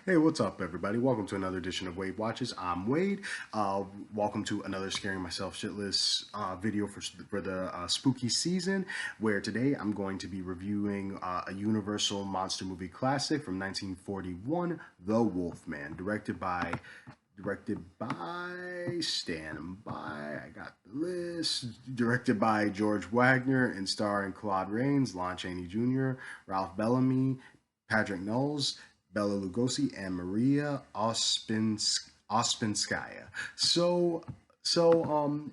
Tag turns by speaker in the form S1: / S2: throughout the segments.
S1: Hey, what's up, everybody? Welcome to another edition of Wade Watches. I'm Wade. Welcome to another Scaring Myself Shitless video for the spooky season, where today I'm going to be reviewing a Universal monster movie classic from 1941, The Wolfman, stand by, I got the list, directed by George Wagner and starring Claude Rains, Lon Chaney Jr., Ralph Bellamy, Patrick Knowles, Bela Lugosi, and Maria Ospinskaya.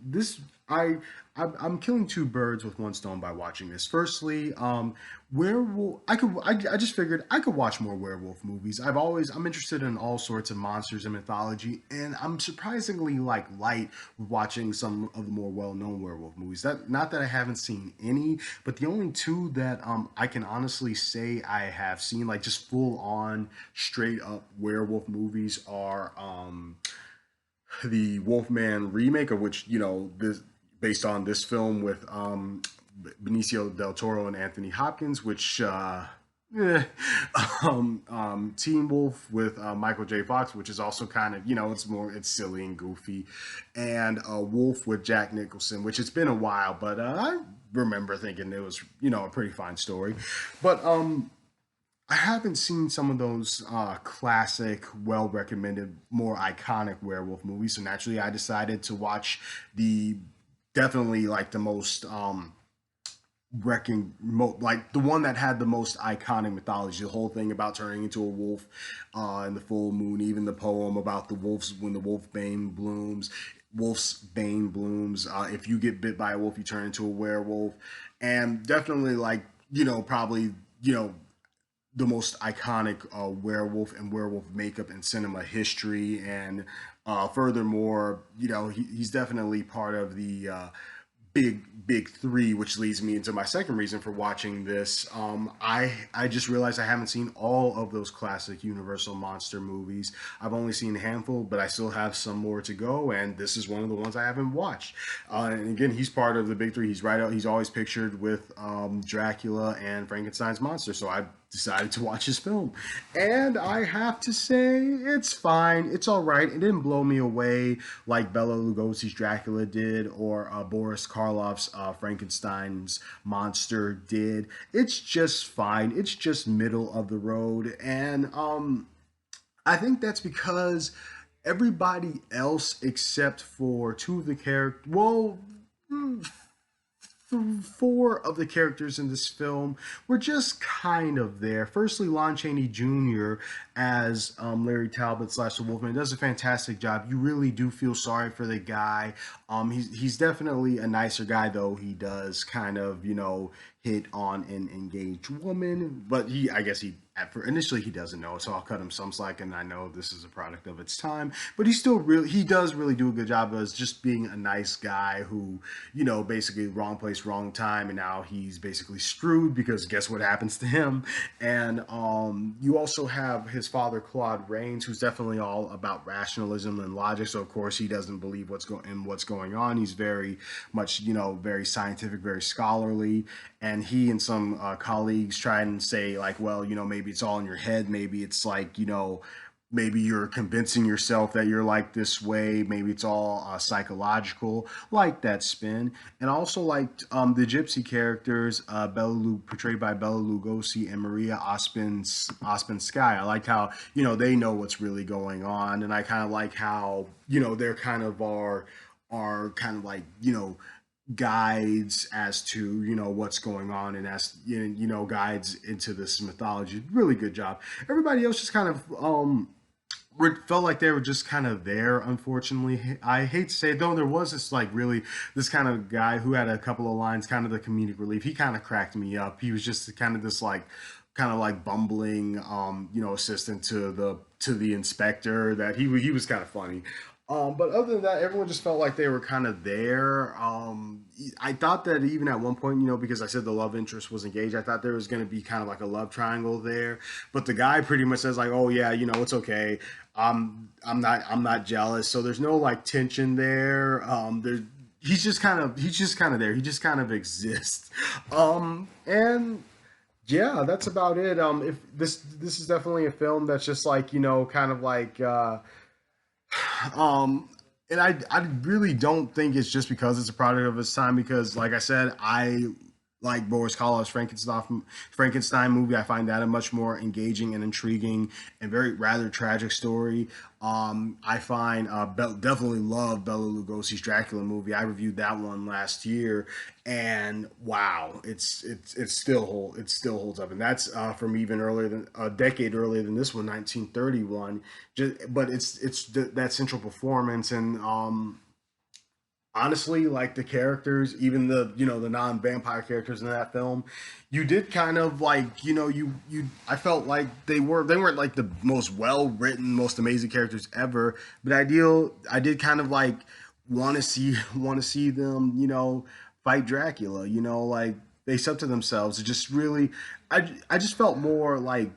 S1: This I'm killing two birds with one stone by watching this. Firstly, werewolf. I just figured I could watch more werewolf movies. I'm interested in all sorts of monsters and mythology, and I'm surprisingly light with watching some of the more well known werewolf movies. That not that I haven't seen any, but the only two that I can honestly say I have seen, like just full on straight up werewolf movies, are the Wolfman remake, of which this based on this film with Benicio del Toro and Anthony Hopkins, which eh, Teen Wolf with Michael J. Fox, which is also kind of it's silly and goofy, and Wolf with Jack Nicholson, which it's been a while, but I remember thinking it was a pretty fine story, but I haven't seen some of those classic, well recommended, more iconic werewolf movies. So naturally, I decided to watch the definitely like the most like the one that had the most iconic mythology. The whole thing about turning into a wolf in the full moon, even the poem about the wolves when the wolfbane blooms. Wolf's bane blooms. If you get bit by a wolf, you turn into a werewolf, and definitely probably the most iconic werewolf and werewolf makeup in cinema history. And furthermore, he's definitely part of the big three, which leads me into my second reason for watching this. I just realized I haven't seen all of those classic Universal monster movies. I've only seen a handful, but I still have some more to go, and this is one of the ones I haven't watched. And again, he's part of the big three. He's right out. He's always pictured with Dracula and Frankenstein's monster. So I decided to watch his film, and I have to say it's fine. It's all right. It didn't blow me away like Bela Lugosi's Dracula did, or Boris Karloff's Frankenstein's monster did. It's just fine. It's just middle of the road, and I think that's because everybody else except for two of the characters, well, four of the characters in this film were just kind of there. Firstly, Lon Chaney Jr. as Larry Talbot slash the Wolfman does a fantastic job. You really do feel sorry for the guy. He's definitely a nicer guy, though he does kind of hit on an engaged woman, but I guess initially he doesn't know, so I'll cut him some slack, and I know this is a product of its time, but he does really do a good job as just being a nice guy who, basically wrong place, wrong time, and now he's basically screwed because guess what happens to him. And you also have his father, Claude Rains, who's definitely all about rationalism and logic, so of course he doesn't believe what's going on. He's very much, very scientific, very scholarly, and he and some colleagues try and say like, well, maybe it's all in your head, maybe it's like, maybe you're convincing yourself that you're like this way, maybe it's all psychological, like that spin. And I also liked the gypsy characters, portrayed by Bela Lugosi and Maria Ospinskaya. I liked how they know what's really going on, and I kind of like how they're kind of are kind of like guides as to what's going on, and as guides into this mythology. Really good job. Everybody else just kind of felt like they were just kind of there. Unfortunately, I hate to say it, though, there was this like really this kind of guy who had a couple of lines, kind of the comedic relief. He kind of cracked me up. He was just kind of this like kind of like bumbling assistant to the inspector. That he was kind of funny. But other than that, everyone just felt like they were kind of there. I thought that even at one point, because I said the love interest was engaged, I thought there was going to be kind of like a love triangle there. But the guy pretty much says like, "Oh yeah, it's okay. I'm not jealous." So there's no like tension there. He's just kind of there. He just kind of exists. And Yeah, that's about it. If this is definitely a film that's just like, kind of like um and I really don't think it's just because it's a product of its time, because like I said, I like Boris Karloff's Frankenstein movie. I find that a much more engaging and intriguing and very rather tragic story. I find definitely love Bela Lugosi's Dracula movie. I reviewed that one last year, and wow, it still holds up, and that's from even earlier than a decade earlier than this one, 1931. But it's that central performance, and honestly, like the characters, even the the non-vampire characters in that film, you did kind of like, you I felt like they weren't like the most well written, most amazing characters ever, but I did kind of like want to see them, fight Dracula, like they up to themselves. It just really, I just felt more like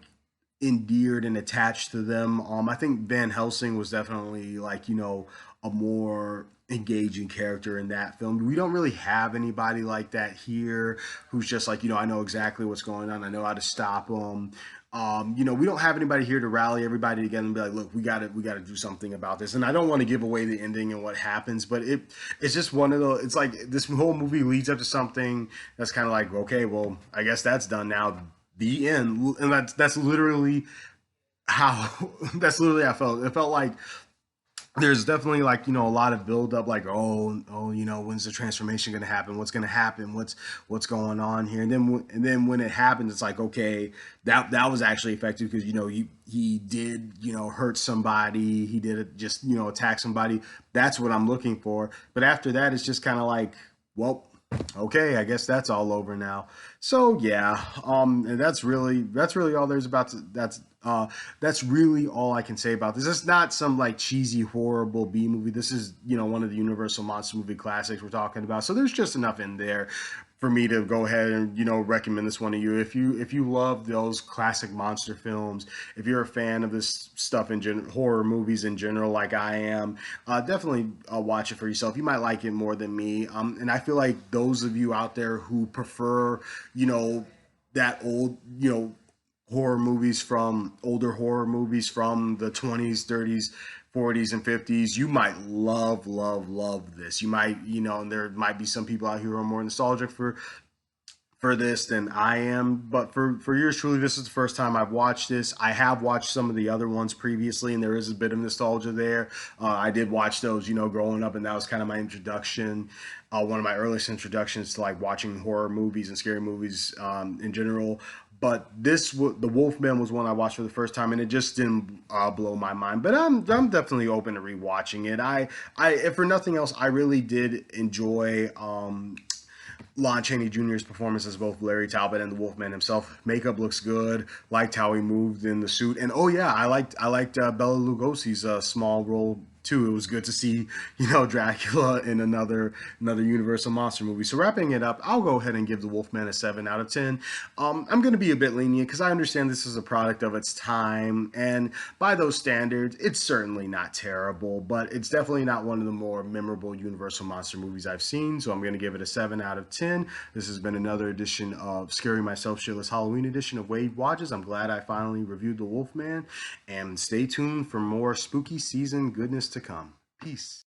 S1: endeared and attached to them. I think Van Helsing was definitely like, a more engaging character in that film. We don't really have anybody like that here who's just like, I know exactly what's going on. I know how to stop them. We don't have anybody here to rally everybody together and be like, look, we got to do something about this. And I don't want to give away the ending and what happens, but it's just one of those. It's like this whole movie leads up to something that's kind of like, okay, well, I guess that's done now. The end, and that's literally how that's literally how I felt. It felt like there's definitely like, a lot of build up, like, oh, when's the transformation going to happen, what's going to happen, what's going on here, and then when it happens, it's like, okay, that was actually effective, because he did, hurt somebody, he did just, attack somebody. That's what I'm looking for. But after that, it's just kind of like, well, okay, I guess that's all over now. So yeah, and that's really all there's about that's really all I can say about this. It's not some like cheesy, horrible B movie. This is, one of the Universal monster movie classics we're talking about. So there's just enough in there for me to go ahead and, recommend this one to you. If you love those classic monster films, if you're a fan of this stuff in horror movies in general, like I am, definitely watch it for yourself. You might like it more than me. And I feel like those of you out there who prefer, that old, older horror movies from the 20s, 30s, 40s, and 50s, you might love, love, love this. You might, and there might be some people out here who are more nostalgic for this than I am. But for yours truly, this is the first time I've watched this. I have watched some of the other ones previously, and there is a bit of nostalgia there. I did watch those, growing up, and that was kind of my introduction. One of my earliest introductions to like watching horror movies and scary movies in general. But the Wolfman was one I watched for the first time, and it just didn't blow my mind. But I'm definitely open to rewatching it. If for nothing else, I really did enjoy Lon Chaney Jr.'s performance as both Larry Talbot and the Wolfman himself. Makeup looks good. Liked how he moved in the suit, and oh yeah, I liked Bela Lugosi's small role too. It was good to see, Dracula in another Universal monster movie. So wrapping it up, I'll go ahead and give the Wolfman a 7 out of 10. I'm going to be a bit lenient because I understand this is a product of its time, and by those standards, it's certainly not terrible, but it's definitely not one of the more memorable Universal monster movies I've seen. So I'm going to give it a 7 out of 10. This has been another edition of Scary Myself Shitless Halloween edition of Wade Watches. I'm glad I finally reviewed the Wolfman, and stay tuned for more spooky season goodness to come. Peace.